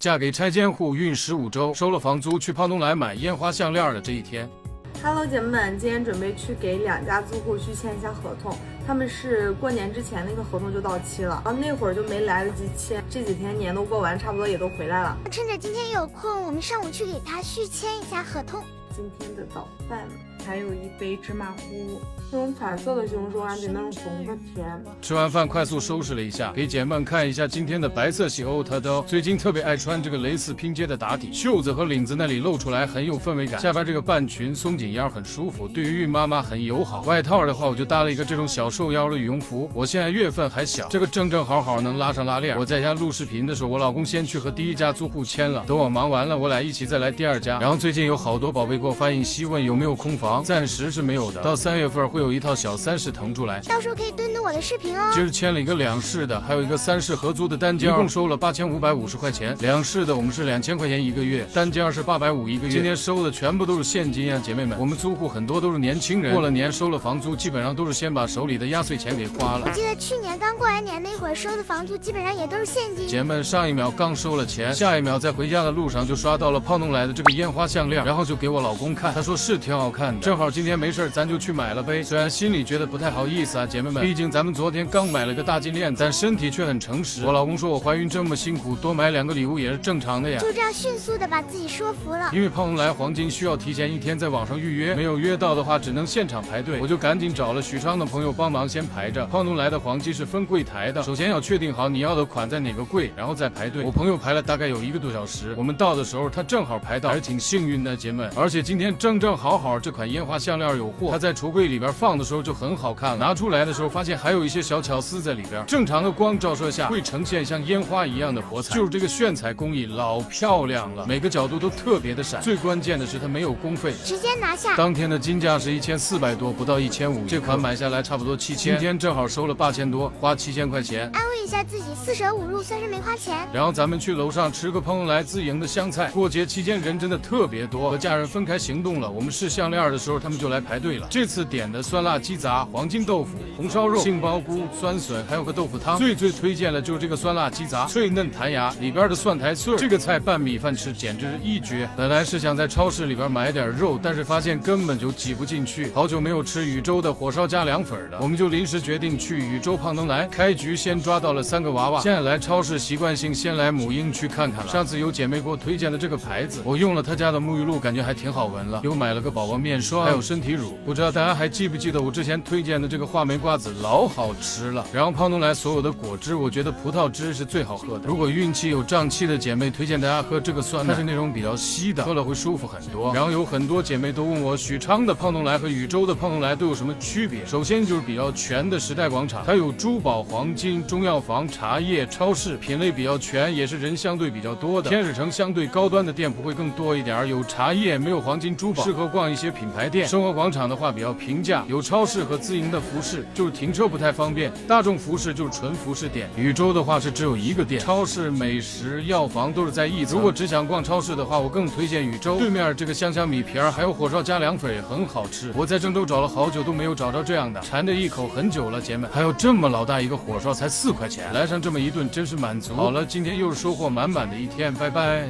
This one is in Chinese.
嫁给拆迁户孕15周，收了房租去胖东来买烟花项链的这一天。Hello， 姐妹们，今天准备去给2家租户去签一下合同，他们是过年之前那个合同就到期了，然后那会儿就没来得及签，这几天年都过完，差不多也都回来了。趁着今天有空，我们上午去给他续签一下合同。今天的早饭还有一杯芝麻糊，那种彩色的西红柿还比那种红的甜。吃完饭快速收拾了一下，给姐妹们看一下今天的白色喜欧特豆。最近特别爱穿这个蕾丝拼接的打底，袖子和领子那里露出来很有氛围感，下边这个半裙松紧腰很舒服，对于孕妈妈很友好。外套的话我就搭了一个这种小瘦腰的羽绒服，我现在月份还小，这个正好能拉上拉链。我在家录视频的时候，我老公先去和第1家租户签了，等我忙完了我俩一起再来第2家。然后最近有好多宝贝给我发信息问有没有空房，暂时是没有的，到3月份会有一套小3室腾出来，到时候可以蹲我的视频哦。今儿签了一个2室的，还有一个3室合租的单间，一共收了8550块钱。2室的我们是2000块钱1个月，单间是850一个月。今天收的全部都是现金啊，姐妹们，我们租户很多都是年轻人，过了年收了房租，基本上都是先把手里的压岁钱给花了。我记得去年刚过完年那会儿收的房租基本上也都是现金。姐妹们，上一秒刚收了钱，下一秒在回家的路上就刷到了胖东来的这个烟花项链，然后就给我老公看，他说是挺好看的，正好今天没事咱就去买了呗。虽然心里觉得不太好意思啊，姐妹们，毕竟咱们昨天刚买了个大金链子，但身体却很诚实。我老公说我怀孕这么辛苦，多买2个礼物也是正常的呀。就这样迅速的把自己说服了。因为胖东来黄金需要提前1天在网上预约，没有约到的话只能现场排队，我就赶紧找了许昌的朋友帮忙先排着。胖东来的黄金是分柜台的，首先要确定好你要的款在哪个柜，然后再排队。我朋友排了大概有1个多小时，我们到的时候他正好排到，还是挺幸运的，姐妹们。而且今天正好这款烟花项链有货，它在橱柜里边放的时候就很好看了，拿出来的时候发现还有一些小巧思在里边。正常的光照射下会呈现像烟花一样的火彩，就是这个炫彩工艺老漂亮了，每个角度都特别的闪。最关键的是它没有工费，直接拿下。当天的金价是1400多，不到1500，这款买下来差不多7000，今天正好收了8000多，花7000块钱。安慰一下自己，4舍5入算是没花钱。然后咱们去楼上吃个胖东来自营的香菜。过节期间人真的特别多，和家人分开行动了。我们试项链的时候他们就来排队了。这次点的酸辣鸡杂、黄金豆腐、红烧肉、杏鲍菇、酸笋，还有个豆腐汤。最推荐的就是这个酸辣鸡杂，脆嫩弹牙，里边的蒜苔碎，这个菜拌米饭吃简直是一绝。本来是想在超市里边买点肉，但是发现根本就挤不进去。好久没有吃禹州的火烧加凉粉了，我们就临时决定去禹州胖东来。开局先抓到了3个娃娃，现在来超市习惯性先来母婴区看看了。上次有姐妹给我推荐的这个牌子，我用了他家的沐浴露，感觉还挺好闻了。又买了个宝宝面霜，还有身体乳。不知道大家还记不记得我之前推荐的这个话梅瓜子，老好吃了。然后胖东来所有的果汁，我觉得葡萄汁是最好喝的。如果孕期有胀气的姐妹，推荐大家喝这个酸奶，它是那种比较稀的，喝了会舒服很多。然后有很多姐妹都问我，许昌的胖东来和禹州的胖东来都有什么区别？首先就是比较全的时代广场，它有珠宝、黄金、中药房、茶叶、超市，品类比较全，也是人相对比较多的。天使城相对高端的店铺会更多一点，有茶叶没有黄金珠宝，适合逛一些品牌店。生活广场的话比较平价，有超市和自营的服饰，就是停车不太方便。大众服饰就是纯服饰店。禹州的话是只有1个店，超市、美食、药房都是在一层。如果只想逛超市的话，我更推荐禹州。对面这个香香米皮儿还有火烧加凉粉也很好吃，我在郑州找了好久都没有找到这样的，馋着一口很久了，姐妹。还有这么老大一个火烧才4块钱，来上这么一顿真是满足。好了，今天又是收获满满的一天，拜拜。